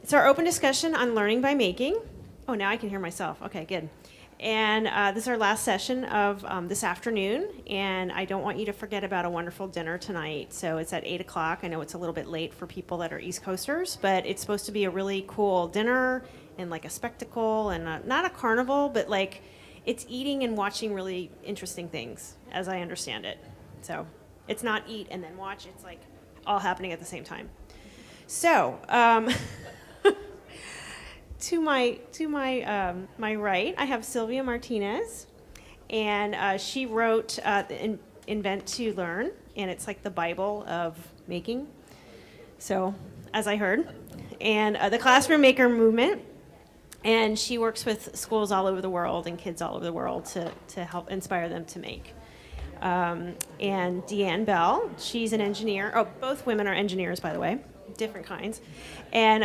It's our open discussion on learning by making. Oh, now I can hear myself. Okay, good. And this is our last session of this afternoon, and I don't want you to forget about a wonderful dinner tonight. So it's at 8 o'clock. I know it's a little bit late for people that are East Coasters, but it's supposed to be a really cool dinner and like a spectacle, and not a carnival, but like it's eating and watching really interesting things, as I understand it. So it's not eat and then watch. It's like all happening at the same time. So to my right, I have Sylvia Martinez, and she wrote Invent to Learn, and it's like the Bible of making. So, as I heard, and the Classroom Maker Movement, and she works with schools all over the world and kids all over the world to help inspire them to make. And Deanne Bell, she's an engineer. Oh, both women are engineers, by the way. Different kinds. And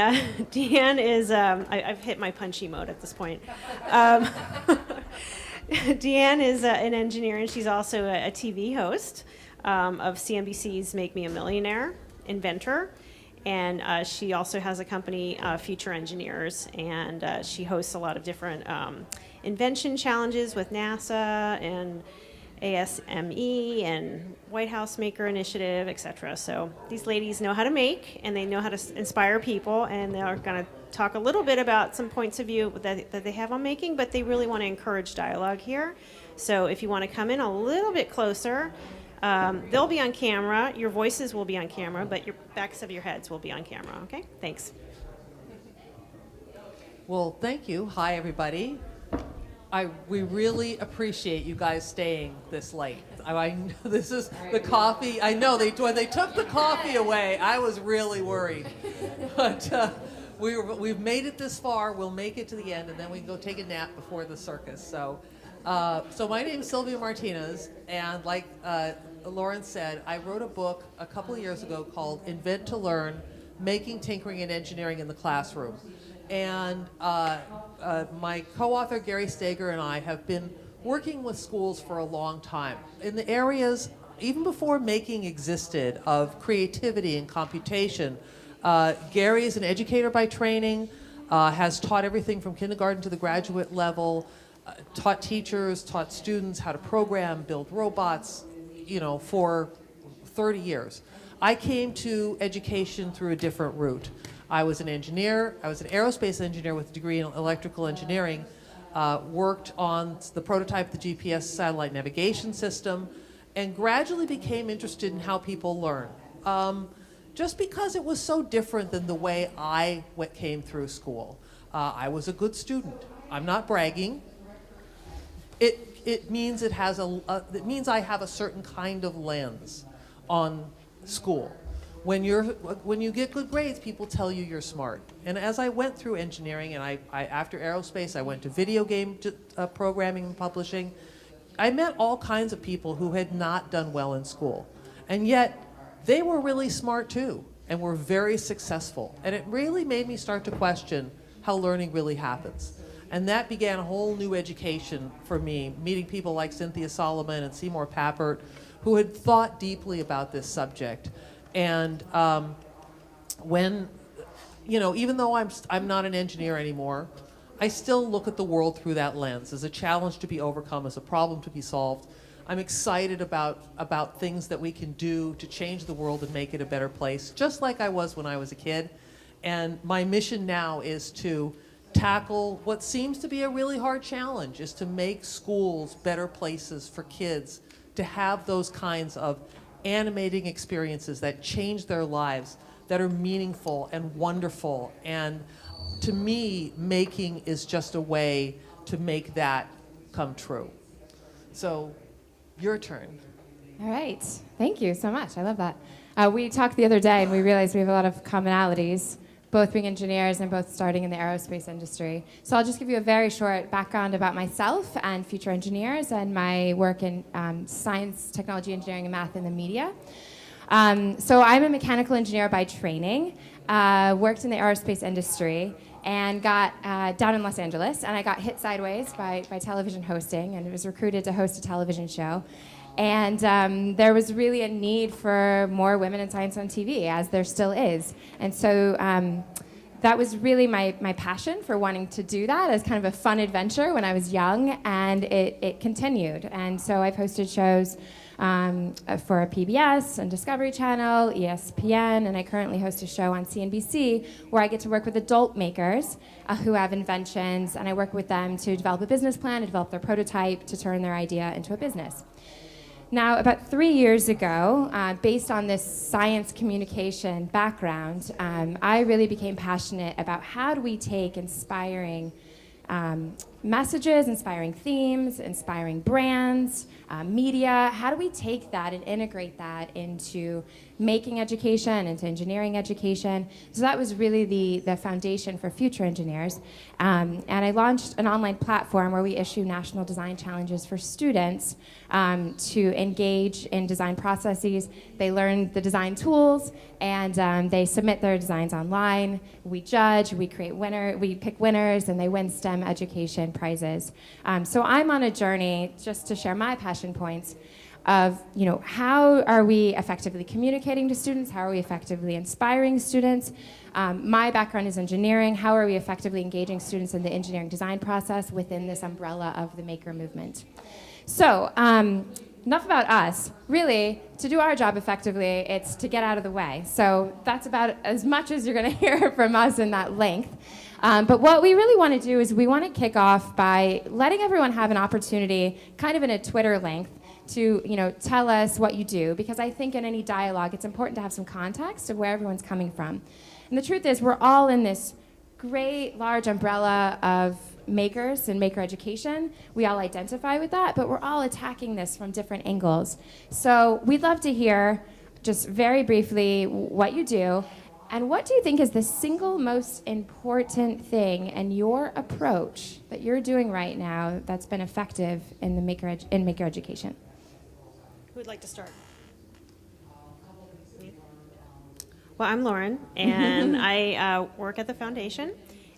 Deanne is, I've hit my punchy mode at this point. Deanne is an engineer, and she's also a TV host of CNBC's Make Me a Millionaire, inventor. And she also has a company, Future Engineers, and she hosts a lot of different invention challenges with NASA and ASME and White House Maker Initiative, etc. So these ladies know how to make, and they know how to inspire people, and they're going to talk a little bit about some points of view that they have on making, but they really want to encourage dialogue here. So if you want to come in a little bit closer, they'll be on camera. Your voices will be on camera, but your backs of your heads will be on camera, okay? Thanks. Well, thank you. Hi, everybody. We really appreciate you guys staying this late. This is the coffee. I know when they took the coffee away, I was really worried. But we've made it this far. We'll make it to the end, and then we can go take a nap before the circus. So my name is Sylvia Martinez, and like Lauren said, I wrote a book a couple of years ago called Invent to Learn: Making, Tinkering, and Engineering in the Classroom. And my co-author, Gary Steger, and I have been working with schools for a long time in the areas, even before making existed, of creativity and computation. Gary is an educator by training, has taught everything from kindergarten to the graduate level, taught teachers, taught students how to program, build robots, for 30 years. I came to education through a different route. I was an engineer. I was an aerospace engineer with a degree in electrical engineering, worked on the prototype of the GPS satellite navigation system, and gradually became interested in how people learn. Just because it was so different than the way I came through school. I was a good student. I'm not bragging. It means it means I have a certain kind of lens on school. When you get good grades, people tell you you're smart. And as I went through engineering, and I after aerospace, I went to video game programming and publishing. I met all kinds of people who had not done well in school, and yet they were really smart too, and were very successful. And it really made me start to question how learning really happens. And that began a whole new education for me, meeting people like Cynthia Solomon and Seymour Papert, who had thought deeply about this subject. And when, even though I'm not an engineer anymore, I still look at the world through that lens as a challenge to be overcome, as a problem to be solved. I'm excited about things that we can do to change the world and make it a better place, just like I was when I was a kid. And my mission now is to tackle what seems to be a really hard challenge, is to make schools better places for kids to have those kinds of animating experiences that change their lives, that are meaningful and wonderful. And to me, making is just a way to make that come true. So, your turn. All right. Thank you so much. I love that. We talked the other day, and we realized we have a lot of commonalities, both being engineers and both starting in the aerospace industry. So I'll just give you a very short background about myself and Future Engineers and my work in science, technology, engineering, and math in the media. So I'm a mechanical engineer by training, worked in the aerospace industry, and got down in Los Angeles, and I got hit sideways by television hosting, and was recruited to host a television show. And there was really a need for more women in science on TV, as there still is. And so that was really my passion for wanting to do that as kind of a fun adventure when I was young, and it continued. And so I've hosted shows for PBS and Discovery Channel, ESPN, and I currently host a show on CNBC where I get to work with adult makers who have inventions, and I work with them to develop a business plan, to develop their prototype, to turn their idea into a business. Now, about 3 years ago, based on this science communication background, I really became passionate about how do we take inspiring messages, inspiring themes, inspiring brands, media. How do we take that and integrate that into making education, into engineering education? So that was really the foundation for future engineers. And I launched an online platform where we issue national design challenges for students to engage in design processes. They learn the design tools, and they submit their designs online. We judge, we pick winners, and they win STEM education prizes. So I'm on a journey, just to share my passion points, of how are we effectively communicating to students? How are we effectively inspiring students? My background is engineering. How are we effectively engaging students in the engineering design process within this umbrella of the maker movement? So enough about us. Really, to do our job effectively, it's to get out of the way. So that's about as much as you're going to hear from us in that length. But what we really want to do is we want to kick off by letting everyone have an opportunity, kind of in a Twitter length, to tell us what you do, because I think in any dialogue it's important to have some context of where everyone's coming from. And the truth is we're all in this great large umbrella of makers and maker education. We all identify with that, but we're all attacking this from different angles. So we'd love to hear, just very briefly, what you do, and what do you think is the single most important thing in your approach that you're doing right now that's been effective in the maker education? Who would like to start? Well, I'm Lauren, and I work at the foundation,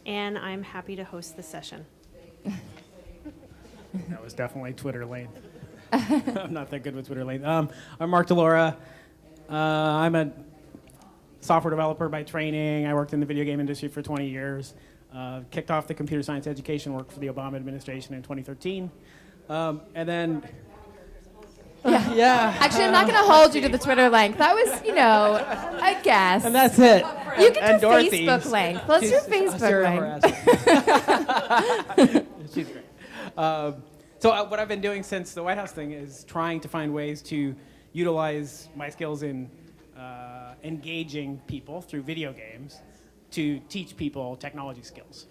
and I'm happy to host this session. That was definitely Twitter lane. I'm not that good with Twitter lane. I'm Mark DeLaura. I'm a software developer by training. I worked in the video game industry for 20 years. Kicked off the computer science education work for the Obama administration in 2013. And then... Yeah. Actually, I'm not going to hold you to the Twitter length. That was, a guess. And that's it. You can do Dorothy. Facebook length. Let's do Facebook length. She's great. So what I've been doing since the White House thing is trying to find ways to utilize my skills in engaging people through video games to teach people technology skills.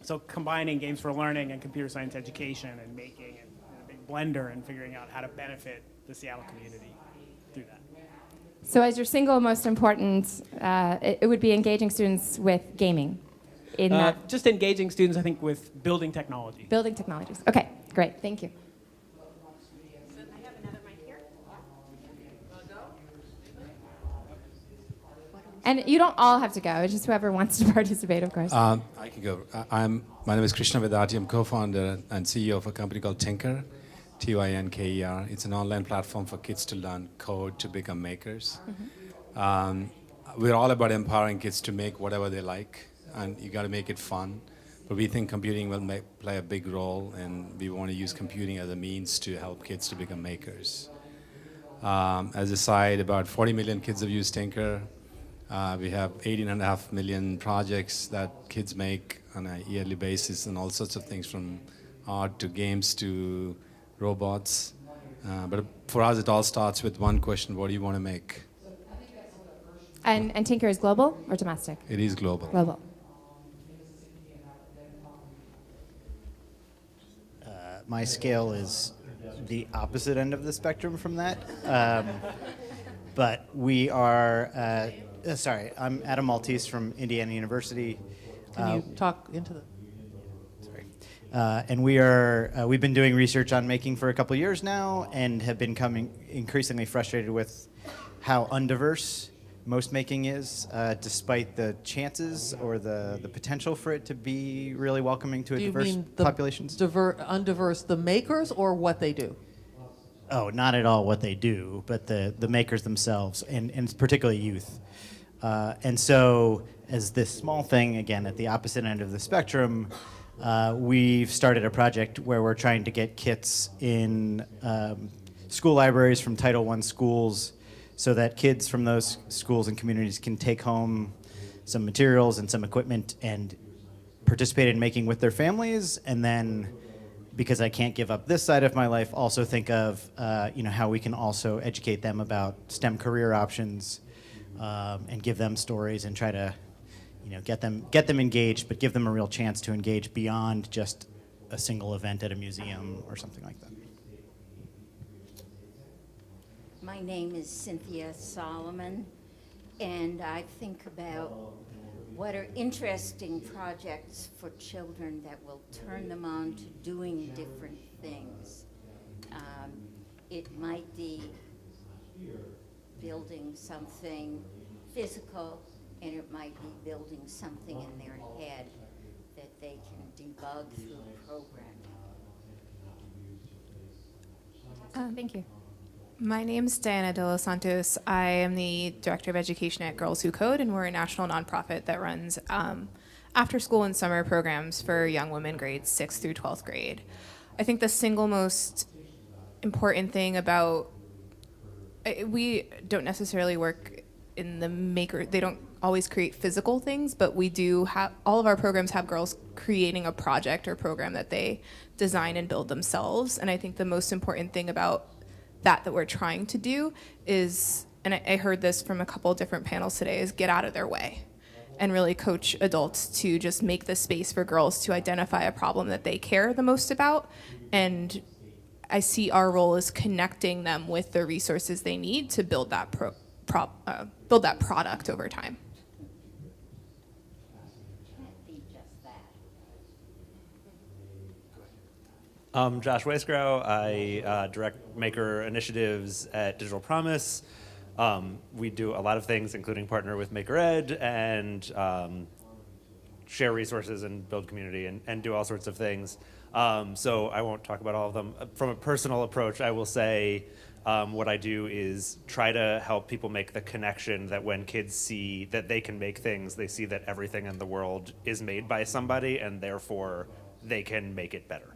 So combining games for learning and computer science education and making and a big blender and figuring out how to benefit the Seattle community through that. So as your single most important, it would be engaging students with gaming. Just engaging students, I think, with building technology. Building technologies. Okay, great. Thank you. I have another mic here. And you don't all have to go. It's just whoever wants to participate, of course. I can go. My name is Krishna Vedati. I'm co-founder and CEO of a company called Tinker, Tinker. It's an online platform for kids to learn code to become makers. We're all about empowering kids to make whatever they like, and you got to make it fun. But we think computing will play a big role, and we want to use computing as a means to help kids to become makers. As a side, about 40 million kids have used Tinker. We have 18.5 million projects that kids make on a yearly basis, and all sorts of things from art to games to robots. But for us, it all starts with one question: what do you want to make? And Tinker is global or domestic? It is global. Global. My scale is the opposite end of the spectrum from that. But we are... I'm Adam Maltese from Indiana University. Can you talk into the... Sorry. And we've been doing research on making for a couple of years now, and have been becoming increasingly frustrated with how undiverse most making is, despite the chances or the potential for it to be really welcoming to a diverse populations. Undiverse, the makers or what they do? Oh, not at all what they do, but the makers themselves, and particularly youth. And so, as this small thing, again, at the opposite end of the spectrum, we've started a project where we're trying to get kits in school libraries from Title I schools so that kids from those schools and communities can take home some materials and some equipment and participate in making with their families. And then, because I can't give up this side of my life, also think of how we can also educate them about STEM career options and give them stories and try to get them engaged, but give them a real chance to engage beyond just a single event at a museum or something like that. My name is Cynthia Solomon, and I think about what are interesting projects for children that will turn them on to doing different things. It might be building something physical, and it might be building something in their head that they can debug through programming. Thank you. My name's Diana De Los Santos. I am the Director of Education at Girls Who Code, and we're a national nonprofit that runs after-school and summer programs for young women grades 6th through 12th grade. I think the single most important thing about we don't necessarily work in the maker. They don't always create physical things, but we do have, all of our programs have girls creating a project or program that they design and build themselves. And I think the most important thing about that we're trying to do is, and I heard this from a couple of different panels today, is get out of their way and really coach adults to just make the space for girls to identify a problem that they care the most about. And I see our role as connecting them with the resources they need to build that build that product over time. I'm Josh Weisgrow. I direct maker initiatives at Digital Promise. We do a lot of things, including partner with MakerEd and share resources and build community and do all sorts of things. So I won't talk about all of them. From a personal approach, I will say what I do is try to help people make the connection that when kids see that they can make things, they see that everything in the world is made by somebody and therefore they can make it better.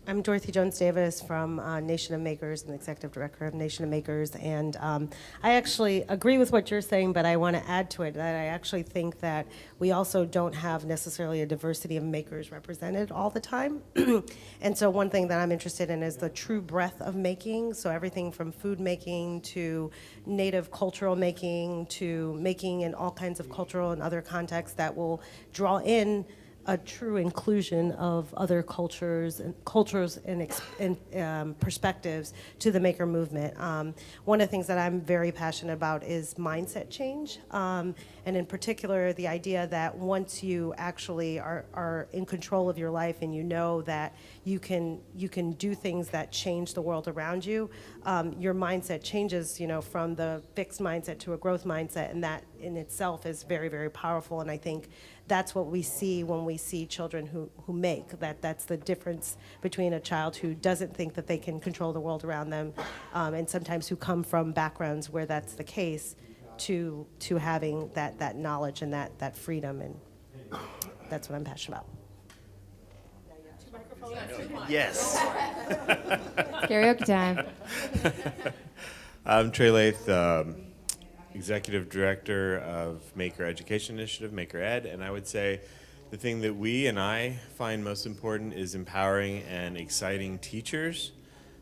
I'm Dorothy Jones-Davis from Nation of Makers and the Executive Director of Nation of Makers, and I actually agree with what you're saying, but I want to add to it that I actually think that we also don't have necessarily a diversity of makers represented all the time. And so one thing that I'm interested in is the true breadth of making, so everything from food making to native cultural making to making in all kinds of cultural and other contexts that will draw in a true inclusion of other cultures and perspectives to the maker movement. One of the things that I'm very passionate about is mindset change, and in particular the idea that once you actually are in control of your life and you know that you can do things that change the world around you, your mindset changes, from the fixed mindset to a growth mindset, and that in itself is very, very powerful. And I think that's what we see when we see children who make, that's the difference between a child who doesn't think that they can control the world around them, and sometimes who come from backgrounds where that's the case, to having that knowledge and that freedom, and that's what I'm passionate about. Yes. Karaoke time. I'm Trey Lath, Executive Director of Maker Education Initiative, MakerEd, and I would say the thing that we and I find most important is empowering and exciting teachers.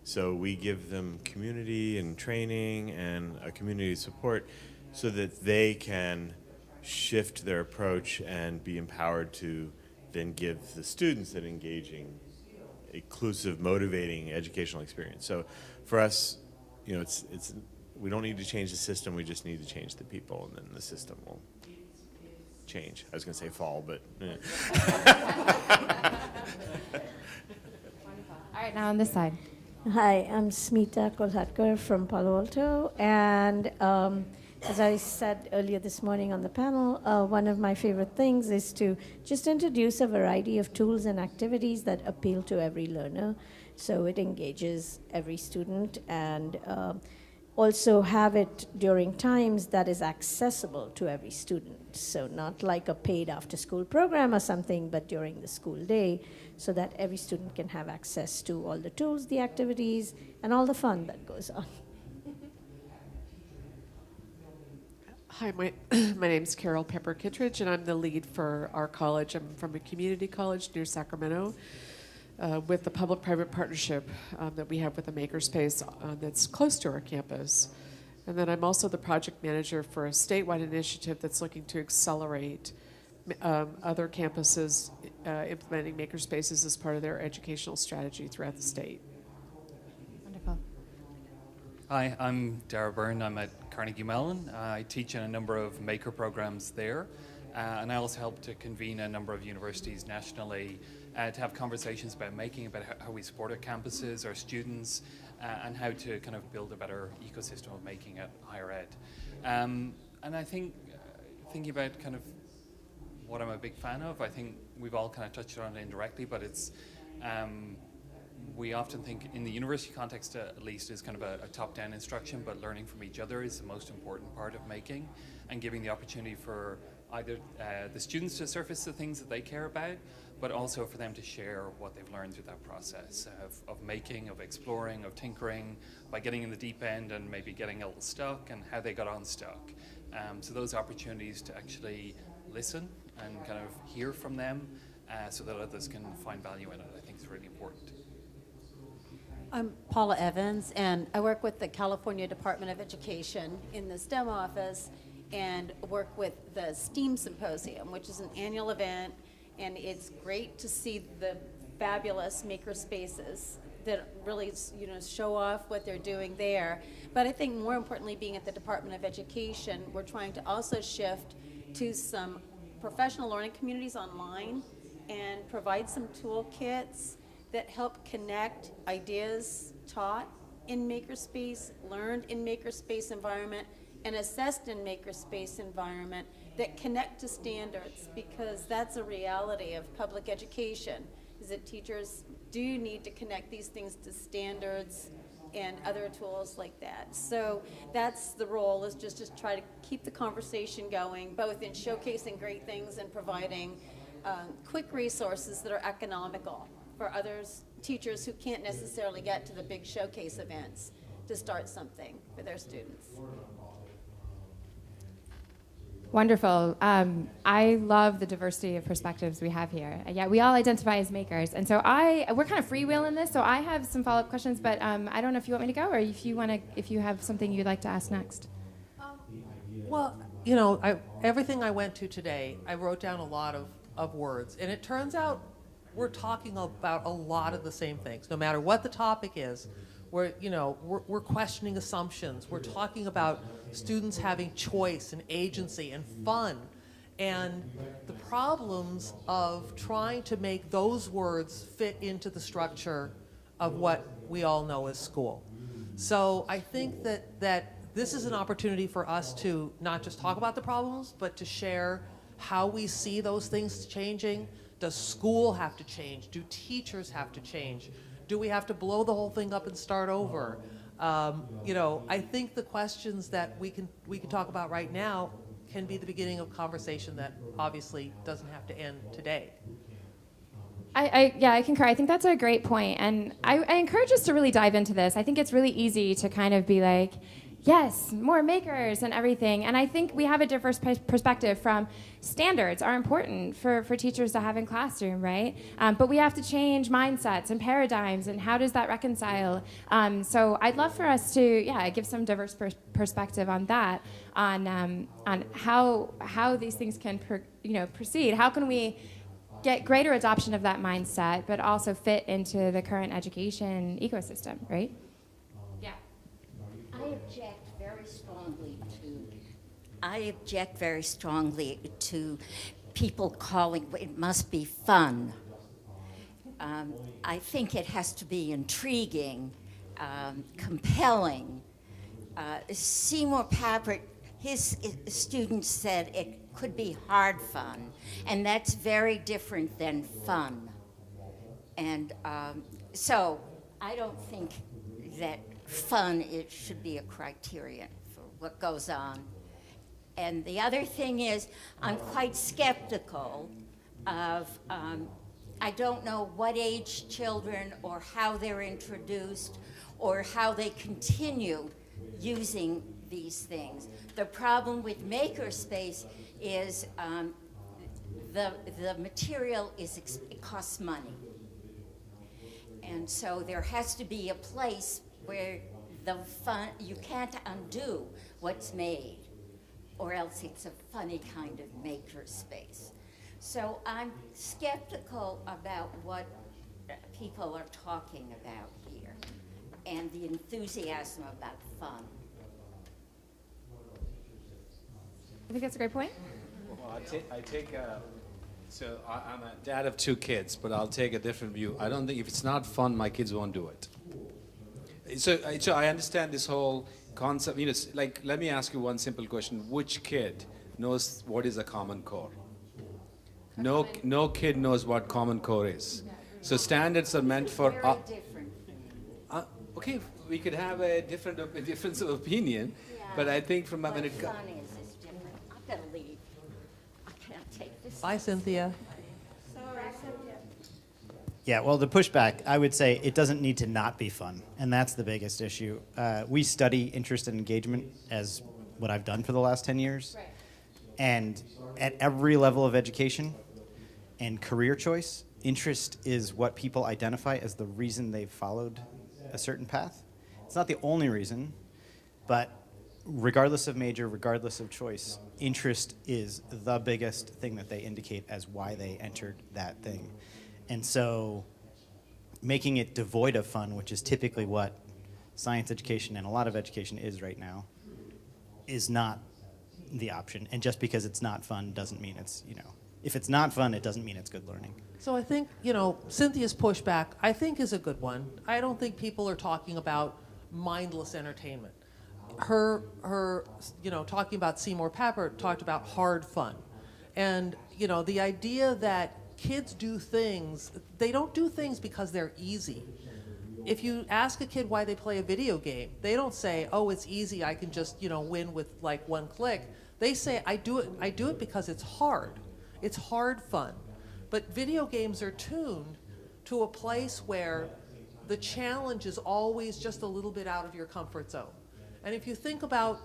So we give them community and training and a community support so that they can shift their approach and be empowered to then give the students an engaging, inclusive, motivating educational experience. So for us, it's we don't need to change the system, we just need to change the people, and then the system will change. I was going to say fall, but... All right, now on this side. Hi, I'm Smita Kolhatkar from Palo Alto, and as I said earlier this morning on the panel, one of my favorite things is to just introduce a variety of tools and activities that appeal to every learner, so it engages every student, and also have it during times that is accessible to every student. So not like a paid after-school program or something, but during the school day, so that every student can have access to all the tools, the activities, and all the fun that goes on. Hi, my name's Carol Pepper Kittredge, and I'm the lead for our college. I'm from a community college near Sacramento with the public-private partnership that we have with the Makerspace that's close to our campus. And then I'm also the project manager for a statewide initiative that's looking to accelerate other campuses implementing Makerspaces as part of their educational strategy throughout the state. Wonderful. Hi, I'm Dara Byrne. I'm at Carnegie Mellon. I teach in a number of maker programs there, and I also help to convene a number of universities nationally to have conversations about making, about how we support our campuses, our students, and how to kind of build a better ecosystem of making at higher ed. And I think thinking about kind of what I'm a big fan of, I think we've all kind of touched on it indirectly, but it's we often think in the university context at least is kind of a top-down instruction, but learning from each other is the most important part of making, and giving the opportunity for either the students to surface the things that they care about, but also for them to share what they've learned through that process of making, of exploring, of tinkering, by getting in the deep end and maybe getting a little stuck, and how they got unstuck. So those opportunities to actually listen and kind of hear from them so that others can find value in it, I think is really important. I'm Paula Evans, and I work with the California Department of Education in the STEM office and work with the STEAM Symposium, which is an annual event, and it's great to see the fabulous makerspaces that really, show off what they're doing there. But I think more importantly, being at the Department of Education, we're trying to also shift to some professional learning communities online and provide some toolkits that help connect ideas taught in Makerspace, learned in Makerspace environment, and assessed in Makerspace environment that connect to standards, because that's a reality of public education, is that teachers do need to connect these things to standards and other tools like that. So that's the role, is just to try to keep the conversation going, both in showcasing great things and providing quick resources that are economical for others, teachers who can't necessarily get to the big showcase events to start something for their students. Wonderful. I love the diversity of perspectives we have here. Yeah, we all identify as makers, and so we're kind of freewheeling this. So I have some follow-up questions, but I don't know if you want me to go, or if you have something you'd like to ask next. Well, everything I went to today, I wrote down a lot of words, and it turns out we're talking about a lot of the same things, no matter what the topic is. We're questioning assumptions. We're talking about students having choice and agency and fun, and the problems of trying to make those words fit into the structure of what we all know as school. So I think that this is an opportunity for us to not just talk about the problems, but to share how we see those things changing. Does school have to change? Do teachers have to change? Do we have to blow the whole thing up and start over? I think the questions that we can talk about right now can be the beginning of a conversation that obviously doesn't have to end today. I concur. I think that's a great point, and I encourage us to really dive into this. I think it's really easy to kind of be like, yes, more makers and everything. And I think we have a diverse perspective from standards are important for teachers to have in classroom, right? But we have to change mindsets and paradigms, and how does that reconcile? So I'd love for us to, give some diverse perspective on that, on how these things can proceed. How can we get greater adoption of that mindset, but also fit into the current education ecosystem, right? I object very strongly to people calling it must be fun. I think it has to be intriguing, compelling. Seymour Papert, his students said it could be hard fun, and that's very different than fun. And so I don't think that fun should be a criterion for what goes on. And the other thing is, I'm quite skeptical of, I don't know what age children or how they're introduced or how they continue using these things. The problem with Makerspace is the material it costs money. And so there has to be a place where the fun, you can't undo what's made, or else it's a funny kind of makerspace. So I'm skeptical about what people are talking about here and the enthusiasm about fun. I think that's a great point. Well, I'm a dad of 2 kids, but I'll take a different view. I don't think if it's not fun, my kids won't do it. So I understand this whole concept. Like, let me ask you one simple question. Which kid knows what is a common core? No kid knows what common core is. So standards are meant for... Very different. Okay, we could have a difference of opinion, Yeah. but I think from What when it fun is different. I've got to leave. I can't take this. Bye, Cynthia. Sorry, Cynthia. Yeah, well, the pushback, I would say it doesn't need to not be fun, and that's the biggest issue. We study interest and engagement as what I've done for the last 10 years. Right. And at every level of education and career choice, interest is what people identify as the reason they've followed a certain path. It's not the only reason, but regardless of major, regardless of choice, interest is the biggest thing that they indicate as why they entered that thing. And so making it devoid of fun, which is typically what science education and a lot of education is right now, is not the option. And just because it's not fun doesn't mean it's, if it's not fun, it doesn't mean it's good learning. So I think, Cynthia's pushback, I think, is a good one. I don't think people are talking about mindless entertainment. Her talking about Seymour Papert talked about hard fun. And, the idea that kids do things, they don't do things because they're easy. If you ask a kid why they play a video game, they don't say, oh, it's easy, I can just, win with like one click. They say, I do it because it's hard. It's hard fun. But video games are tuned to a place where the challenge is always just a little bit out of your comfort zone. And if you think about,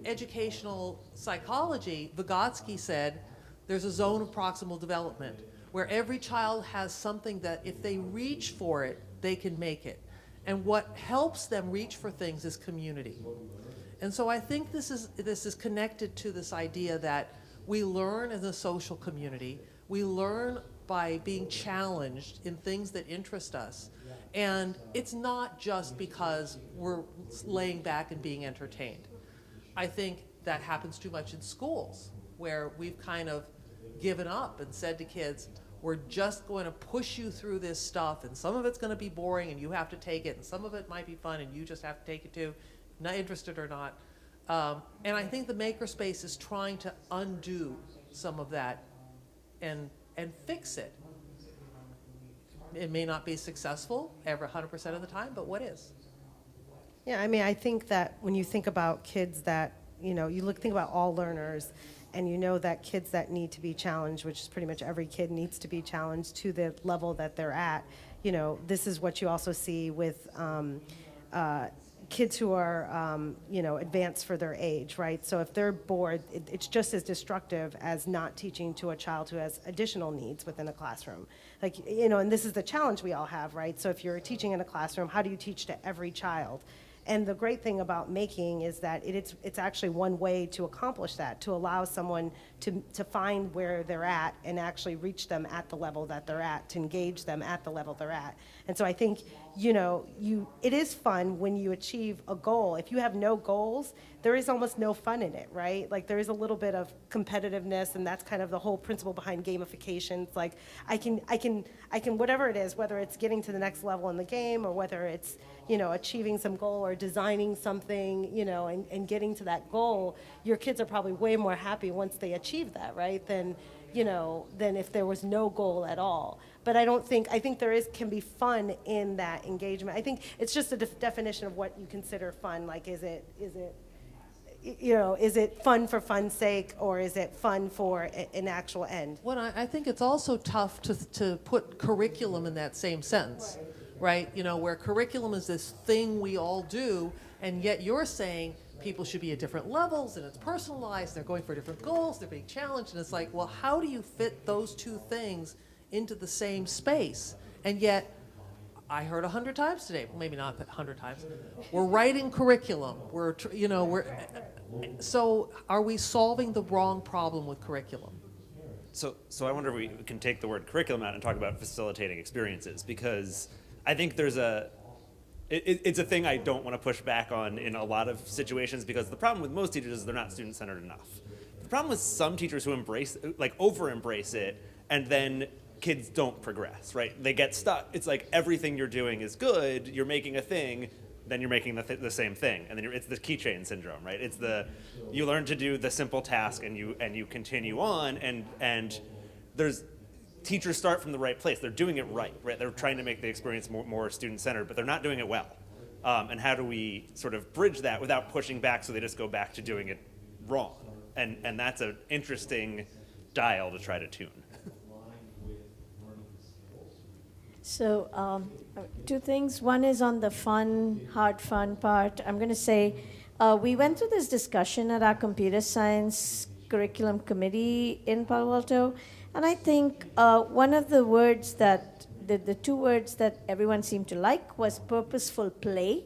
educational psychology, Vygotsky said there's a zone of proximal development where every child has something that if they reach for it, they can make it. And what helps them reach for things is community. And so I think this is connected to this idea that we learn as a social community. We learn by being challenged in things that interest us. And it's not just because we're laying back and being entertained. I think that happens too much in schools, where we've kind of given up and said to kids, we're just going to push you through this stuff, and some of it's going to be boring and you have to take it, and some of it might be fun and you just have to take it too, not interested or not. And I think the Makerspace is trying to undo some of that and fix it. It may not be successful ever 100% of the time, but what is? Yeah, I mean, I think that when you think about kids that, think about all learners, and that kids that need to be challenged, which is pretty much every kid needs to be challenged to the level that they're at, this is what you also see with kids who are, advanced for their age, right? So if they're bored, it's just as destructive as not teaching to a child who has additional needs within a classroom. Like, and this is the challenge we all have, right? So if you're teaching in a classroom, how do you teach to every child? And the great thing about making is that it's actually one way to accomplish that, to allow someone to find where they're at and actually reach them at the level that they're at, to engage them at the level they're at. And so I think, it is fun when you achieve a goal. If you have no goals, there is almost no fun in it, right? Like, there is a little bit of competitiveness, and that's kind of the whole principle behind gamification. It's like, I can, whatever it is, whether it's getting to the next level in the game, or whether it's, achieving some goal or designing something, and getting to that goal, your kids are probably way more happy once they achieve that, right? Than than if there was no goal at all. But I think there can be fun in that engagement. I think it's just a definition of what you consider fun. Like, is it fun for fun's sake, or is it fun for an actual end? Well, I think it's also tough to put curriculum in that same sentence, right? Where curriculum is this thing we all do, and yet you're saying people should be at different levels, and it's personalized, they're going for different goals, they're being challenged, and it's like, well, how do you fit those two things into the same space? And yet, I heard 100 times today, well, maybe not 100 times, we're writing curriculum, so are we solving the wrong problem with curriculum? So I wonder if we can take the word curriculum out and talk about facilitating experiences, because I think it's a thing I don't want to push back on in a lot of situations, because the problem with most teachers is they're not student-centered enough. The problem with some teachers who over-embrace it, and then kids don't progress, right? They get stuck. It's like everything you're doing is good, you're making a thing, then you're making the same thing, and then it's the keychain syndrome, right? It's you learn to do the simple task, and you continue on, and there's teachers start from the right place. They're doing it right? They're trying to make the experience more student-centered, but they're not doing it well. And how do we sort of bridge that without pushing back so they just go back to doing it wrong? And that's an interesting dial to try to tune. So two things. One is on the hard fun part. I'm going to say we went through this discussion at our computer science curriculum committee in Palo Alto. And I think one of the words the two words that everyone seemed to like was purposeful play,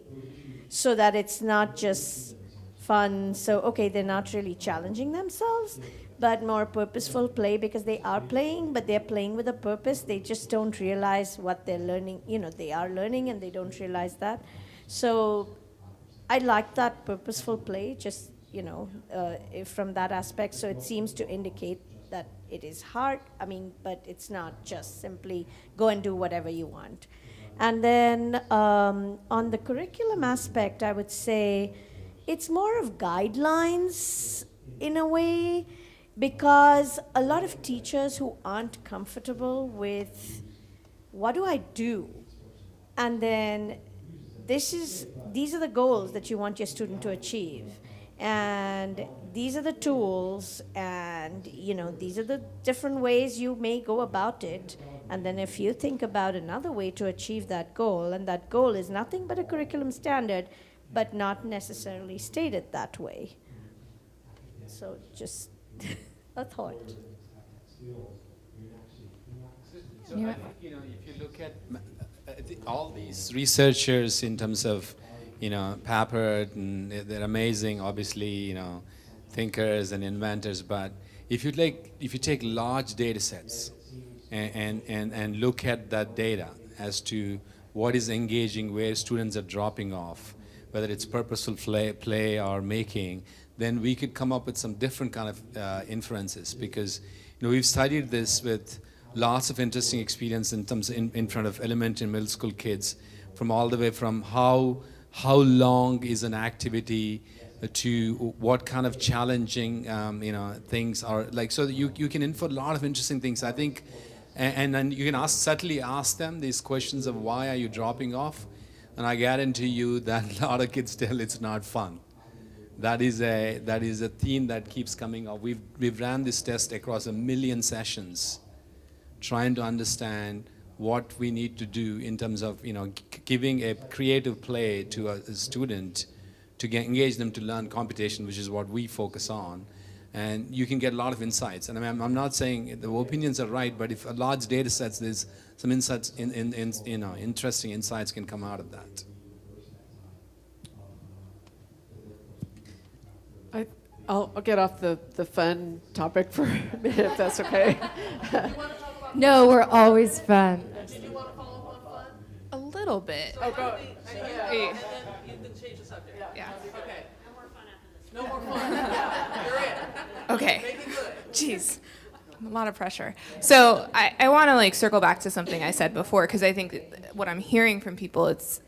so that it's not just fun. So, okay, they're not really challenging themselves, but more purposeful play, because they are playing, but they're playing with a purpose. They just don't realize what they're learning. They are learning and they don't realize that. So I like that purposeful play, just, from that aspect. So it seems to indicate that it is hard, but it's not just simply go and do whatever you want. And then on the curriculum aspect, I would say it's more of guidelines in a way, because a lot of teachers who aren't comfortable with what do I do, and then these are the goals that you want your student to achieve, and these are the tools, and these are the different ways you may go about it. And then if you think about another way to achieve that goal, and that goal is nothing but a curriculum standard, but not necessarily stated that way. So just a thought. So I think, if you look at all these researchers in terms of Papert, and they're amazing, obviously, thinkers and inventors. But if you take large data sets and look at that data as to what is engaging, where students are dropping off, whether it's purposeful play or making, then we could come up with some different kind of inferences. Because we've studied this with lots of interesting experience in terms in front of elementary and middle school kids, from all the way from how long is an activity to what kind of challenging things are like. So that you can infer a lot of interesting things, I think, and then you can subtly ask them these questions of why are you dropping off, and I guarantee you that a lot of kids tell it's not fun. That is a theme that keeps coming up. We've ran this test across 1 million sessions, trying to understand what we need to do in terms of giving a creative play to a student to engage them to learn computation, which is what we focus on. And you can get a lot of insights. And I'm not saying the opinions are right, but if a large data sets, there's some insights, interesting insights can come out of that. I'll get off the fun topic for a minute, if that's okay. No, we're always fun. Did you want to follow up on fun? A little bit. Oh, go. And then you can change the subject. Yeah. Okay. No more fun. Yeah, you're in. Okay. Make it good. Jeez. A lot of pressure. So I want to circle back to something I said before, because I think what I'm hearing from people, it's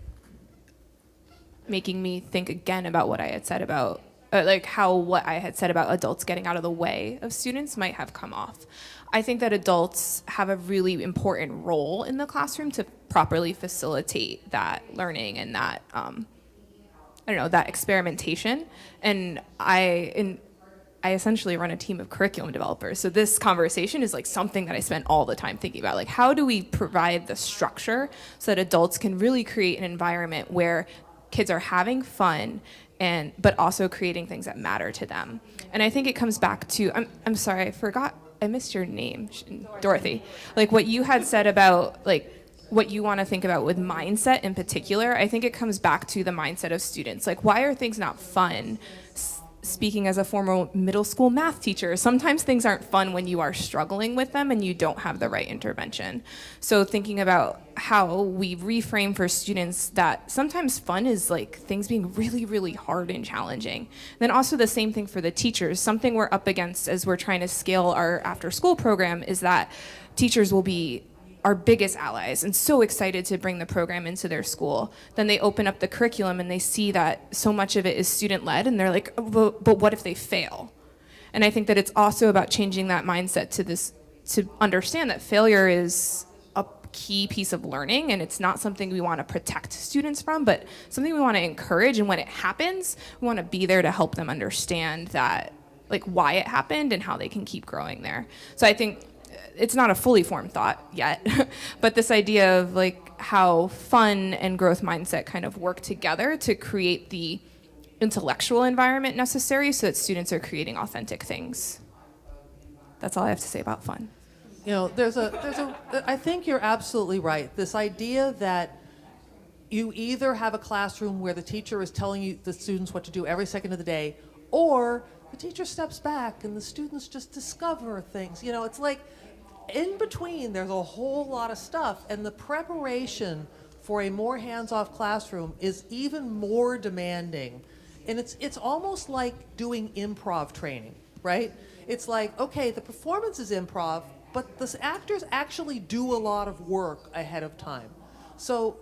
making me think again about what I had said about like how what I had said about adults getting out of the way of students might have come off. I think that adults have a really important role in the classroom to properly facilitate that learning and that, that experimentation. And I essentially run a team of curriculum developers. So this conversation is like something that I spend all the time thinking about. Like, how do we provide the structure so that adults can really create an environment where kids are having fun but also creating things that matter to them. And I think it comes back to, I'm sorry, I missed your name, Dorothy. Like what you had said about like what you want to think about with mindset in particular, I think it comes back to the mindset of students. Like, why are things not fun? Speaking as a former middle school math teacher, sometimes things aren't fun when you are struggling with them and you don't have the right intervention. So thinking about how we reframe for students that sometimes fun is like things being really, really hard and challenging. Then also the same thing for the teachers. Something we're up against as we're trying to scale our after school program is that teachers will be our biggest allies and so excited to bring the program into their school. Then they open up the curriculum and they see that so much of it is student-led and they're like, oh, but what if they fail? And I think that it's also about changing that mindset to understand that failure is a key piece of learning and it's not something we want to protect students from, but something we want to encourage. And when it happens, we want to be there to help them understand that, like, why it happened and how they can keep growing there. So I think it's not a fully formed thought yet, but this idea of like how fun and growth mindset kind of work together to create the intellectual environment necessary so that students are creating authentic things. That's all I have to say about fun. You know, I think you're absolutely right. This idea that you either have a classroom where the teacher is telling you the students what to do every second of the day, or the teacher steps back and the students just discover things. You know, it's like, in between, there's a whole lot of stuff, and the preparation for a more hands-off classroom is even more demanding. And it's almost like doing improv training, right? It's like, okay, the performance is improv, but the actors actually do a lot of work ahead of time. So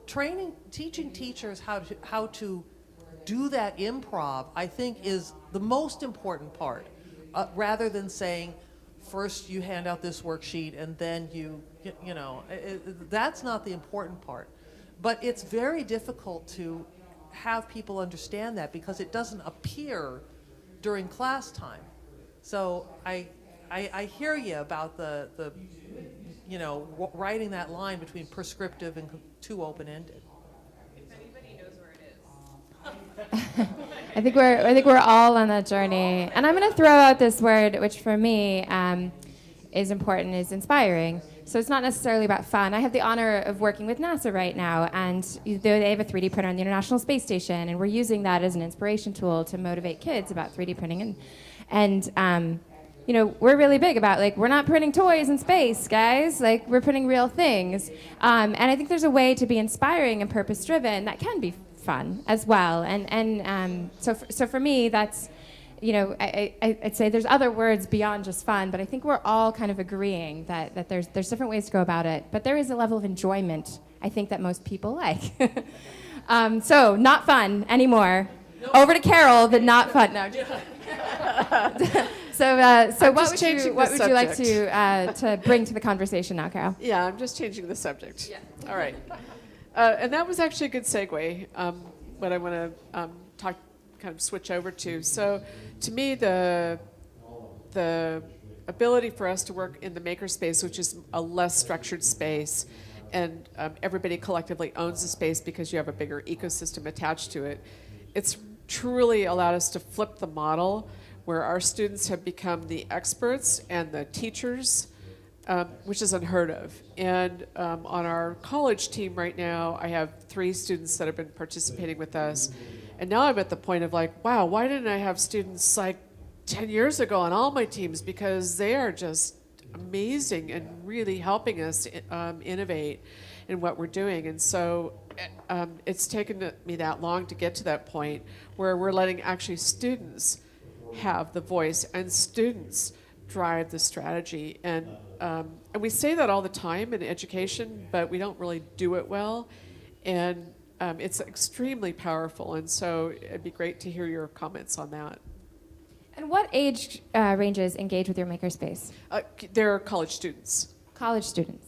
teaching teachers how to do that improv, I think, is the most important part, rather than saying, first you hand out this worksheet and then that's not the important part. But it's very difficult to have people understand that because it doesn't appear during class time. So I hear you about the writing that line between prescriptive and too open-ended. If anybody knows where it is. I think we're all on that journey. And I'm going to throw out this word, which for me is important, is inspiring. So it's not necessarily about fun. I have the honor of working with NASA right now, and they have a 3D printer on the International Space Station, and we're using that as an inspiration tool to motivate kids about 3D printing. And we're really big about, like, we're not printing toys in space, guys. Like, we're printing real things. And I think there's a way to be inspiring and purpose-driven that can be fun as well. So for me, that's, I'd say there's other words beyond just fun, but I think we're all kind of agreeing that there's different ways to go about it. But there is a level of enjoyment, I think, that most people like. So not fun anymore. Nope. Over to Carol, the not fun. No. So what would you like to bring to the conversation now, Carol? Yeah, I'm just changing the subject. Yeah. All right. And that was actually a good segue, what I want to switch over to. So to me, the ability for us to work in the Makerspace, which is a less structured space, and everybody collectively owns the space because you have a bigger ecosystem attached to it, it's truly allowed us to flip the model where our students have become the experts and the teachers, which is unheard of. And on our college team right now, I have 3 students that have been participating with us. And now I'm at the point of like, wow, why didn't I have students like 10 years ago on all my teams? Because they are just amazing and really helping us innovate in what we're doing. And so it's taken me that long to get to that point where we're letting actually students have the voice and students drive the strategy. And we say that all the time in education, but we don't really do it well. And it's extremely powerful. And so it'd be great to hear your comments on that. And what age ranges engage with your Makerspace? They're college students. College students.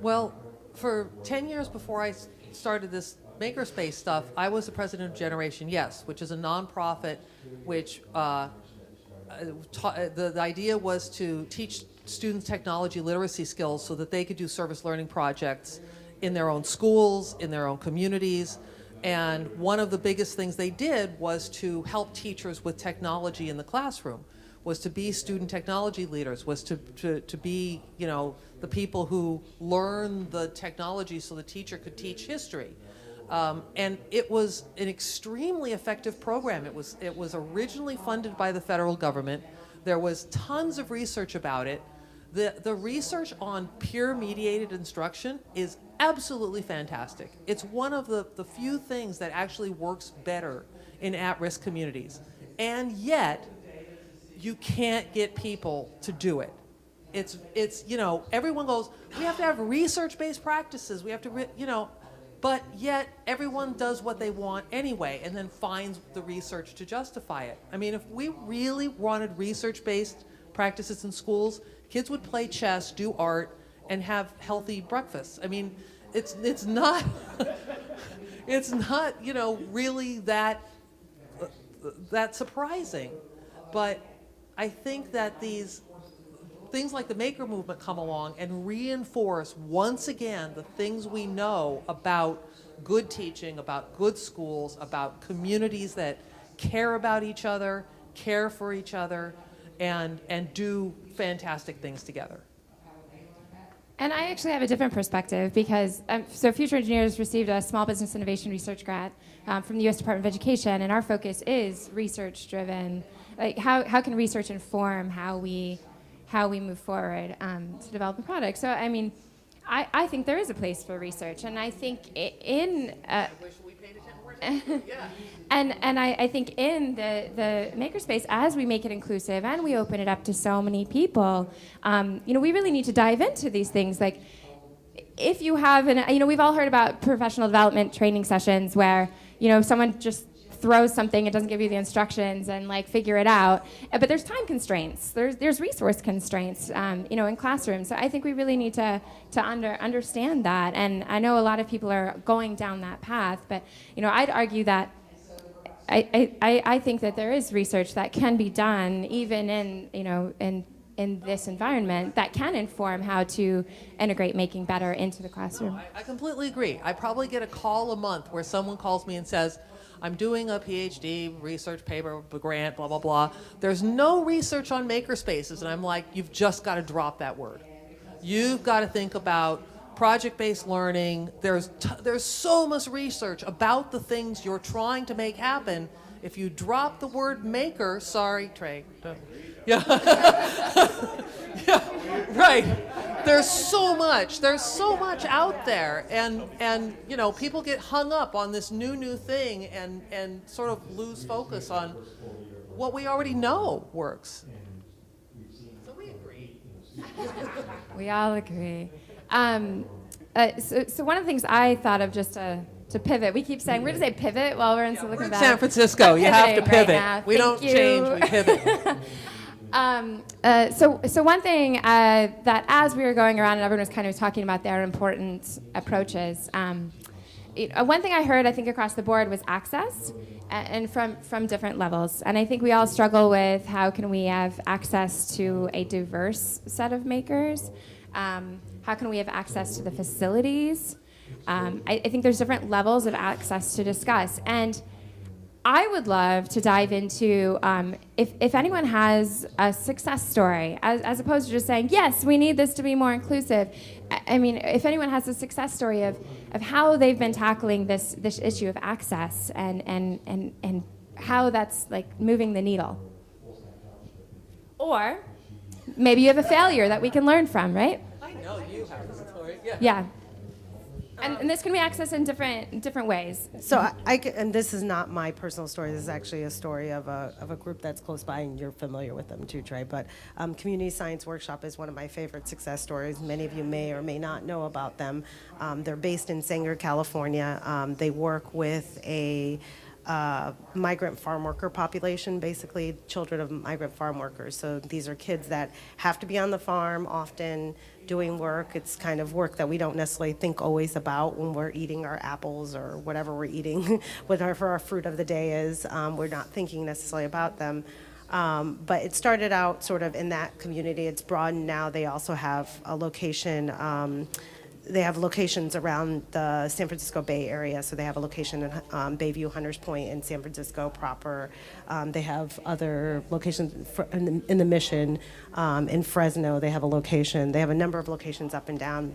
Well, for 10 years before I started this Makerspace stuff, I was the president of Generation Yes, which is a nonprofit which the idea was to teach students technology literacy skills so that they could do service learning projects in their own schools, in their own communities. And one of the biggest things they did was to help teachers with technology in the classroom, was to be student technology leaders, was to be, you know, the people who learn the technology so the teacher could teach history. And it was an extremely effective program. It was originally funded by the federal government. There was tons of research about it. The research on peer-mediated instruction is absolutely fantastic. It's one of the few things that actually works better in at-risk communities. And yet, you can't get people to do it. It's you know, everyone goes, we have to have research-based practices. We have to, you know, but yet everyone does what they want anyway and then finds the research to justify it. I mean, if we really wanted research-based practices in schools, kids would play chess, do art, and have healthy breakfasts. I mean, it's not it's not, you know, really that surprising. But I think that these things like the Maker movement come along and reinforce once again the things we know about good teaching, about good schools, about communities that care about each other, care for each other, and do fantastic things together. And I actually have a different perspective because, so Future Engineers received a Small Business Innovation Research grant from the U.S. Department of Education, and our focus is research-driven. Like, how can research inform how we move forward to develop a product? So, I mean, I think there is a place for research, and I think And I think in the Makerspace, as we make it inclusive and we open it up to so many people, you know, we really need to dive into these things. Like, if you have you know, we've all heard about professional development training sessions where, you know, someone just throws something, it doesn't give you the instructions, and like figure it out. But there's time constraints. There's resource constraints, you know, in classrooms. So I think we really need to understand that. And I know a lot of people are going down that path, but you know, I'd argue that I think that there is research that can be done even in, you know, in this environment that can inform how to integrate making better into the classroom. I completely agree. I probably get a call a month where someone calls me and says, I'm doing a PhD research paper, grant, blah, blah, blah. There's no research on makerspaces. And I'm like, you've just got to drop that word. You've got to think about project-based learning. There's so much research about the things you're trying to make happen. If you drop the word maker, sorry, Trey. Yeah. Yeah, right. There's so much out there, and you know, people get hung up on this new thing and sort of lose focus on what we already know works. So we agree. We all agree. So one of the things I thought of just to pivot, we keep saying, we're going to say pivot while we're in Silicon Valley. San Francisco, you have to pivot. Right, we don't change, we pivot. So one thing that as we were going around and everyone was kind of talking about their important approaches, one thing I heard, I think, across the board was access, and from different levels. And I think we all struggle with how can we have access to a diverse set of makers? How can we have access to the facilities? I think there's different levels of access to discuss. And I would love to dive into if anyone has a success story, as opposed to just saying, yes, we need this to be more inclusive. I mean, if anyone has a success story of how they've been tackling this issue of access and how that's like moving the needle. Or maybe you have a failure that we can learn from, right? I know you have a story. Yeah. And this can be accessed in different ways. So and this is not my personal story. This is actually a story of a group that's close by, and you're familiar with them too, Trey. But Community Science Workshop is one of my favorite success stories. Many of you may or may not know about them. They're based in Sanger, California. They work with a migrant farm worker population, basically children of migrant farm workers. So these are kids that have to be on the farm often doing work. It's kind of work that we don't necessarily think always about when we're eating our apples or whatever we're eating, whatever our fruit of the day is. We're not thinking necessarily about them. But it started out sort of in that community. It's broadened now. They also have a location. They have locations around the San Francisco Bay Area. So they have a location in Bayview, Hunters Point, in San Francisco proper. They have other locations in the Mission, in Fresno. They have a location. They have a number of locations up and down.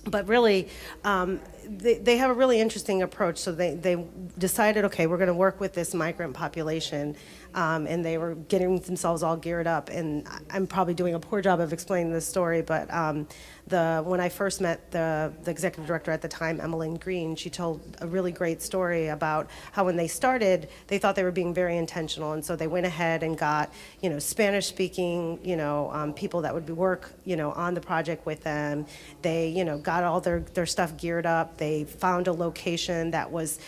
But really, they have a really interesting approach. So they decided, okay, we're going to work with this migrant population, and they were getting themselves all geared up. And I'm probably doing a poor job of explaining this story, but when I first met the executive director at the time, Emmeline Green, she told a really great story about how when they started, they thought they were being very intentional, and so they went ahead and got, Spanish-speaking, people that would work, on the project with them. They, got all their stuff geared up. They found a location that was,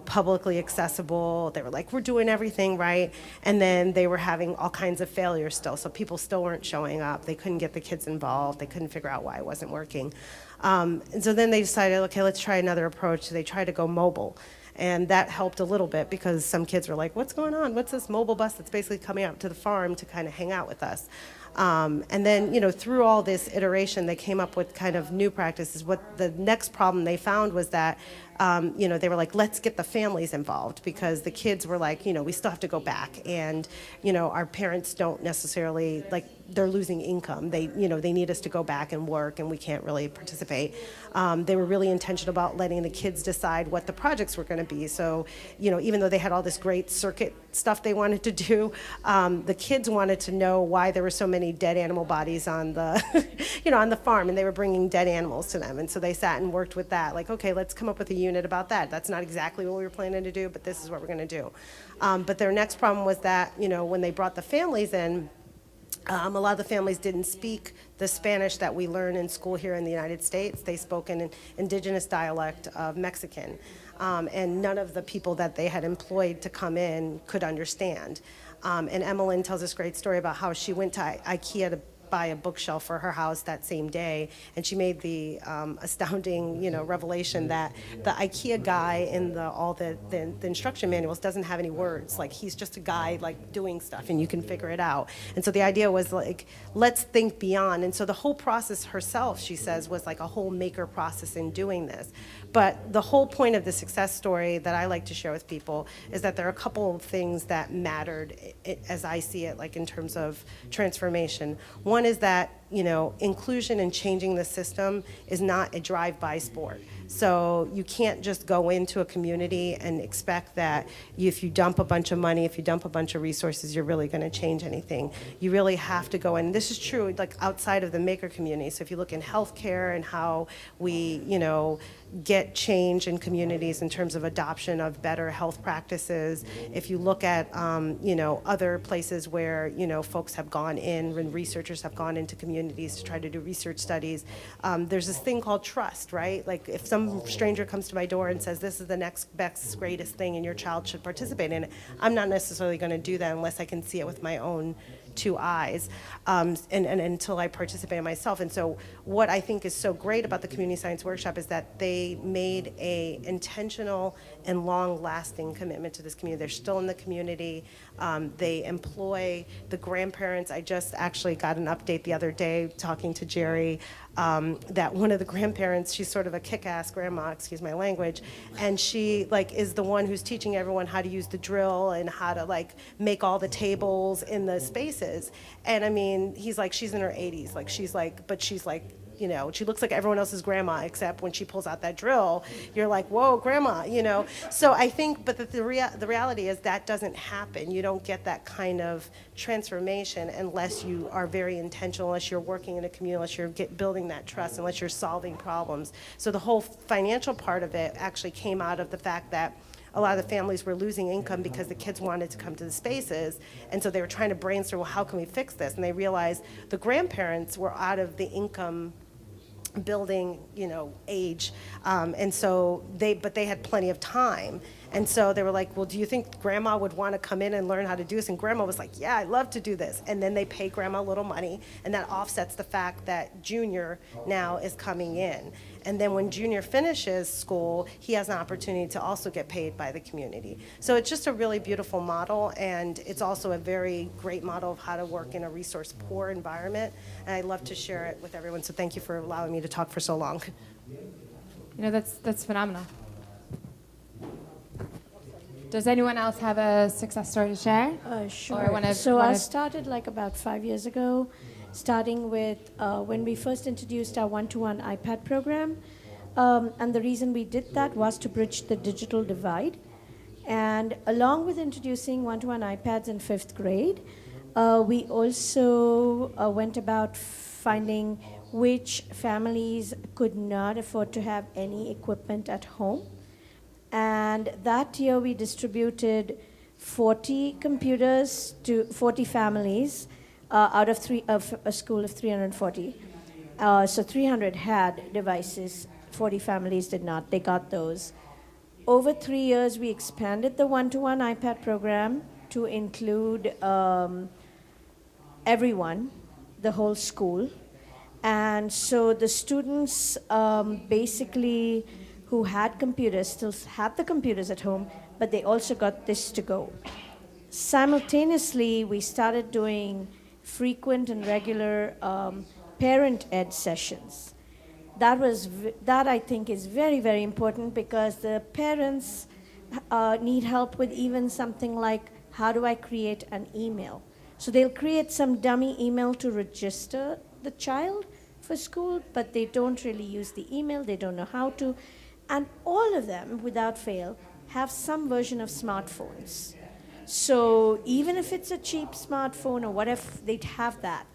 publicly accessible. They were like, we're doing everything right, and then they were having all kinds of failures still. So people still weren't showing up. They couldn't get the kids involved. They couldn't figure out why it wasn't working. And so then they decided, okay, let's try another approach. So they tried to go mobile. And that helped a little bit because some kids were like, what's going on? What's this mobile bus that's basically coming out to the farm to kind of hang out with us? And then, through all this iteration, they came up with kind of new practices. What the next problem they found was that, they were like, let's get the families involved, because the kids were like, we still have to go back. And, our parents don't necessarily, they're losing income. They need us to go back and work, and we can't really participate. They were really intentional about letting the kids decide what the projects were going to be. So, even though they had all this great circuit stuff they wanted to do, the kids wanted to know why there were so many dead animal bodies on the, on the farm, and they were bringing dead animals to them. And so they sat and worked with that. Like, okay, let's come up with a unit about that. That's not exactly what we were planning to do, but this is what we're going to do. But their next problem was that, when they brought the families in, a lot of the families didn't speak the Spanish that we learn in school here in the United States. They spoke an indigenous dialect of Mexican. And none of the people that they had employed to come in could understand. And Emmeline tells this great story about how she went to IKEA to buy a bookshelf for her house that same day, and she made the astounding, revelation that the IKEA guy in the instruction manuals doesn't have any words. Like, he's just a guy doing stuff, and you can figure it out. And so the idea was let's think beyond. And so the whole process herself, she says, was like a whole maker process in doing this. But the whole point of the success story that I like to share with people is that there are a couple of things that mattered, as I see it, in terms of transformation. One is that, inclusion and changing the system is not a drive-by sport. So you can't just go into a community and expect that if you dump a bunch of money, if you dump a bunch of resources, you're really going to change anything. You really have to go in. This is true outside of the maker community. So if you look in healthcare and how we, get change in communities in terms of adoption of better health practices, if you look at, other places where, folks have gone in, when researchers have gone into communities to try to do research studies, there's this thing called trust, right? If some stranger comes to my door and says, this is the next best, greatest thing and your child should participate in it, I'm not necessarily going to do that unless I can see it with my own two eyes, and until I participate myself. And so what I think is so great about the Community Science Workshop is that they made a intentional and long-lasting commitment to this community. They're still in the community. They employ the grandparents. I just actually got an update the other day talking to Jerry, that one of the grandparents, she's sort of a kick-ass grandma, excuse my language, and she is the one who's teaching everyone how to use the drill and how to make all the tables in the spaces. And I mean, he's she's in her 80s, but she's she looks like everyone else's grandma, except when she pulls out that drill, you're like, whoa, grandma, So I think, but the reality is that doesn't happen. You don't get that kind of transformation unless you are very intentional, unless you're working in a community, unless you're building that trust, unless you're solving problems. So the whole financial part of it actually came out of the fact that a lot of the families were losing income because the kids wanted to come to the spaces, and so they were trying to brainstorm, well, how can we fix this? And they realized the grandparents were out of the income building, age, and so they had plenty of time, And so they were like, well, do you think grandma would want to come in and learn how to do this? And grandma was like, yeah, I'd love to do this. And then they pay grandma a little money, and that offsets the fact that Junior now is coming in. And then when Junior finishes school, he has an opportunity to also get paid by the community. So it's just a really beautiful model, and it's also a very great model of how to work in a resource-poor environment. And I'd love to share it with everyone, so thank you for allowing me to talk for so long. That's phenomenal. Does anyone else have a success story to share? Sure. I started like about 5 years ago, starting with when we first introduced our one-to-one iPad program. And the reason we did that was to bridge the digital divide. And along with introducing one-to-one iPads in 5th grade, we also went about finding which families could not afford to have any equipment at home. And that year we distributed 40 computers to 40 families out of a school of 340. So 300 had devices, 40 families did not. They got those. Over 3 years, we expanded the one-to-one iPad program to include everyone, the whole school. And so the students basically who had computers still had the computers at home, but they also got this to go. Simultaneously, we started doing frequent and regular parent ed sessions. That I think is very, very important, because the parents need help with even something like, how do I create an email? So they'll create some dummy email to register the child for school, but they don't really use the email, they don't know how to. And all of them, without fail, have some version of smartphones. So even if it's a cheap smartphone or whatever, they'd have that.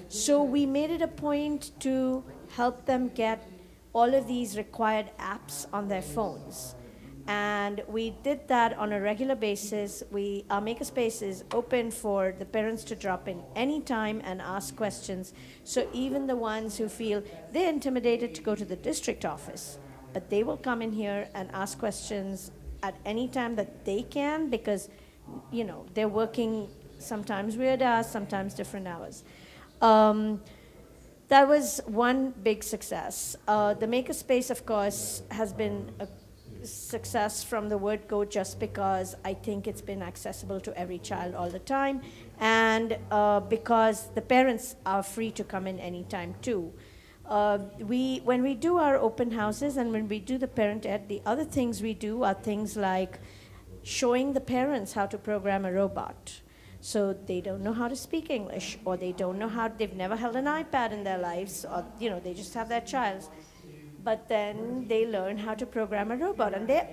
So we made it a point to help them get all of these required apps on their phones. And we did that on a regular basis. Our Makerspace is open for the parents to drop in anytime and ask questions. So even the ones who feel they're intimidated to go to the district office, but they will come in here and ask questions at any time that they can, because, they're working sometimes weird hours, sometimes different hours. That was one big success. The Makerspace, of course, has been a success from the word go, just because I think it's been accessible to every child all the time, and because the parents are free to come in anytime too. When we do our open houses and when we do the parent ed, the other things we do are things like showing the parents how to program a robot. So they don't know how to speak English, or they've never held an iPad in their lives, or they just have their child. But then they learn how to program a robot, and they're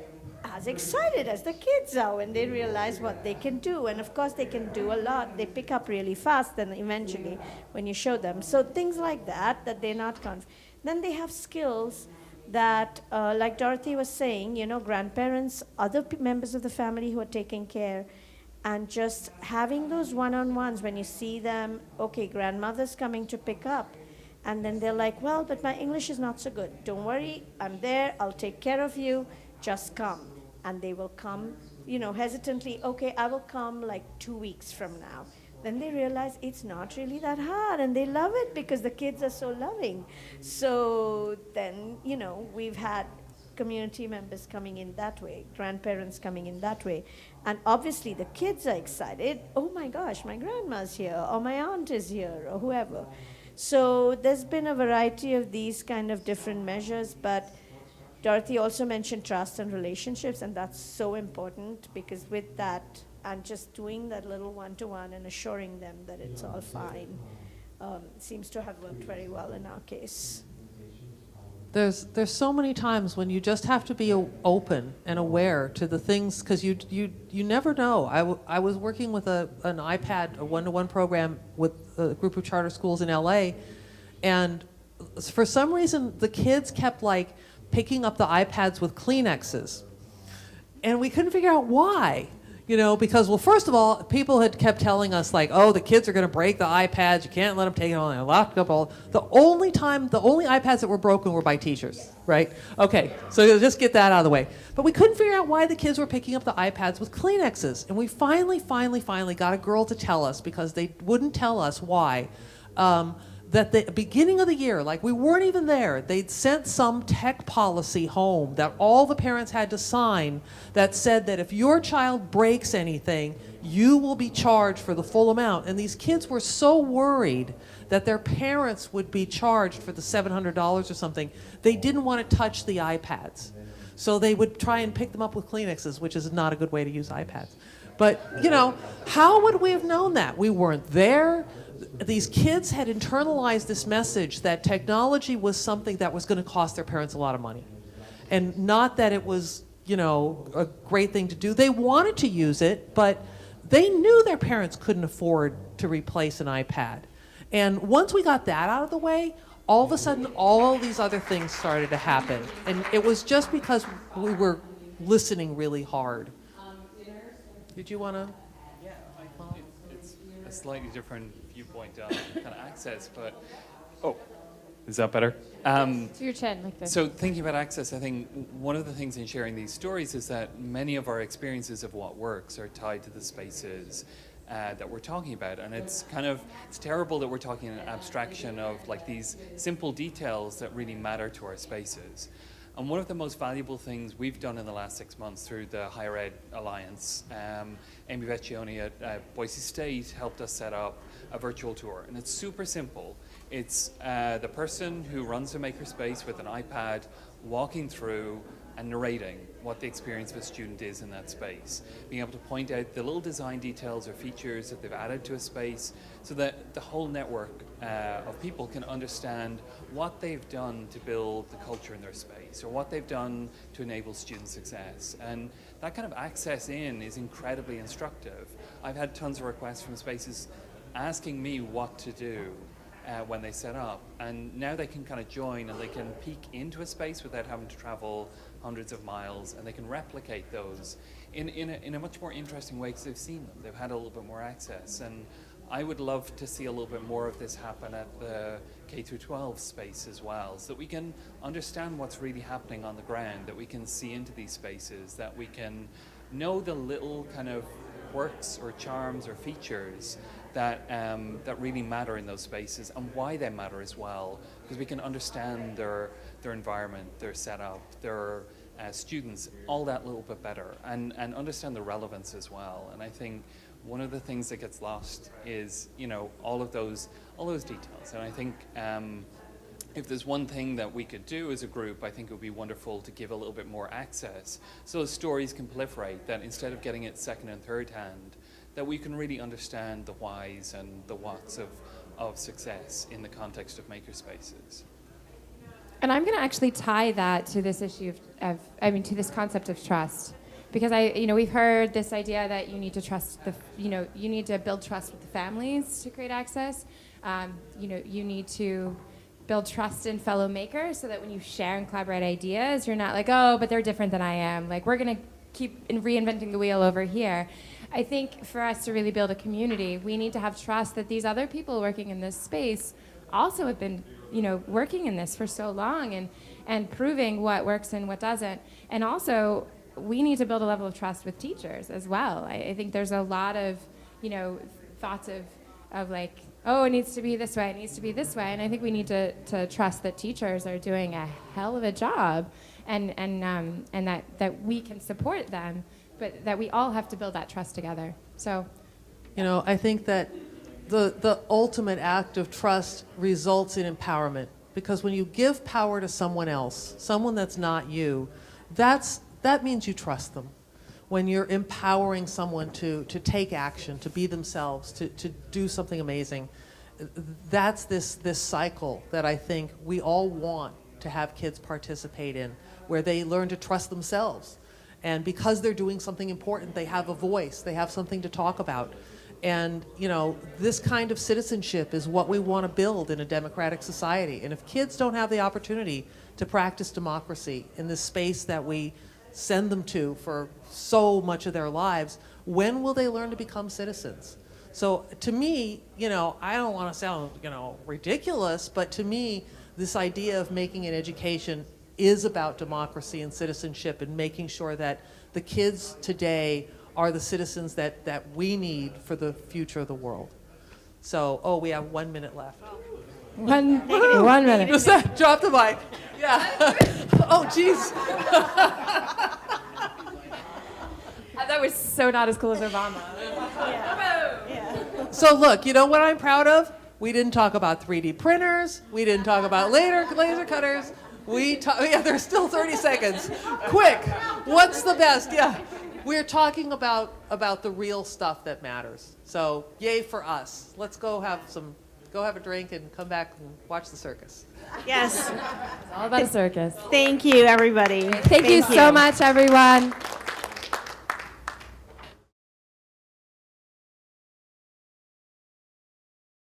as excited as the kids are when they realize what they can do. And of course they can do a lot. They pick up really fast then eventually when you show them. So things like that they're not Then they have skills that, like Dorothy was saying, grandparents, other members of the family who are taking care, and just having those one-on-ones when you see them, okay, grandmother's coming to pick up. And then they're like, well, but my English is not so good. Don't worry, I'm there, I'll take care of you, just come. And they will come, hesitantly, okay, I will come like 2 weeks from now. Then they realize it's not really that hard, and they love it because the kids are so loving. So then, we've had community members coming in that way, grandparents coming in that way. And obviously the kids are excited. Oh my gosh, my grandma's here, or my aunt is here, or whoever. So there's been a variety of these kind of different measures, but Dorothy also mentioned trust and relationships, and that's so important, because with that, and just doing that little one-to-one and assuring them that it's all fine, seems to have worked very well in our case. There's so many times when you just have to be open and aware to the things, because you never know. I was working with an iPad, a one-to-one program with a group of charter schools in LA, and for some reason the kids kept picking up the iPads with Kleenexes, and we couldn't figure out why. You know, because, well, first of all, people had kept telling us, like, oh, the kids are going to break the iPads. You can't let them take it on their laptop. The only iPads that were broken were by teachers, right? Okay, so just get that out of the way. But we couldn't figure out why the kids were picking up the iPads with Kleenexes. And we finally got a girl to tell us, because they wouldn't tell us why, that the beginning of the year, like we weren't even there, they'd sent some tech policy home that all the parents had to sign that said that if your child breaks anything, you will be charged for the full amount. And these kids were so worried that their parents would be charged for the $700 or something, they didn't want to touch the iPads. So they would try and pick them up with Kleenexes, which is not a good way to use iPads. But, you know, how would we have known that? We weren't there. These kids had internalized this message that technology was something that was going to cost their parents a lot of money. And not that it was, you know, a great thing to do. They wanted to use it, but they knew their parents couldn't afford to replace an iPad. And once we got that out of the way, all of a sudden, all these other things started to happen. And it was just because we were listening really hard. Did you want to? Yeah, it's a slightly different viewpoint on kind of access, but is that better? To your chin, like this. So thinking about access, I think one of the things in sharing these stories is that many of our experiences of what works are tied to the spaces that we're talking about, and it's terrible that we're talking in an abstraction of like these simple details that really matter to our spaces. And one of the most valuable things we've done in the last 6 months through the Higher Ed Alliance, Amy Vecchione at Boise State helped us set up a virtual tour. And it's super simple. It's the person who runs the Makerspace with an iPad walking through and narrating what the experience of a student is in that space. Being able to point out the little design details or features that they've added to a space so that the whole network of people can understand what they've done to build the culture in their space or what they've done to enable student success. And that kind of access in is incredibly instructive. I've had tons of requests from spaces asking me what to do when they set up, and now they can kind of join and they can peek into a space without having to travel hundreds of miles, and they can replicate those in a much more interesting way because they've seen them. They've had a little bit more access, and I would love to see a little bit more of this happen at the K through 12 space as well, so that we can understand what's really happening on the ground, that we can see into these spaces, that we can know the little kind of quirks or charms or features that really matter in those spaces and why they matter as well, because we can understand their environment, their setup, their students, all that little bit better, and understand the relevance as well. And I think one of the things that gets lost is, you know, all of those details. And I think if there's one thing that we could do as a group, I think it would be wonderful to give a little bit more access so those stories can proliferate, that instead of getting it second and third hand, that we can really understand the whys and the whats of success in the context of makerspaces. And I'm going to actually tie that to this issue to this concept of trust. Because we've heard this idea that you need to trust you need to build trust with the families to create access. You need to build trust in fellow makers so that when you share and collaborate ideas, you're not like, oh, but they're different than I am. Like, we're going to keep reinventing the wheel over here. I think for us to really build a community, we need to have trust that these other people working in this space also have been, working in this for so long and proving what works and what doesn't. And also, we need to build a level of trust with teachers as well. I think there's a lot of, thoughts of like, oh, it needs to be this way, it needs to be this way. And I think we need to trust that teachers are doing a hell of a job and that we can support them, but that we all have to build that trust together. So, I think that the ultimate act of trust results in empowerment, because when you give power to someone else, someone that's not you, that means you trust them. When you're empowering someone to take action, to be themselves, to do something amazing, that's this cycle that I think we all want to have kids participate in, where they learn to trust themselves. And because they're doing something important, they have a voice, they have something to talk about. And, this kind of citizenship is what we want to build in a democratic society. And if kids don't have the opportunity to practice democracy in this space that we send them to for so much of their lives, when will they learn to become citizens? So to me, I don't want to sound, ridiculous, but to me, this idea of making an education is about democracy and citizenship and making sure that the kids today are the citizens that we need for the future of the world. So, we have 1 minute left. One minute. Just drop the mic. Yeah. Oh, jeez. That was so not as cool as Obama. So look, you know what I'm proud of? We didn't talk about 3D printers. We didn't talk about laser cutters. There's still 30 seconds. Quick, what's the best? Yeah, we're talking about the real stuff that matters. So yay for us. Let's go have a drink and come back and watch the circus. Yes. It's all about a circus. Thank you, everybody. Thank you so much, everyone.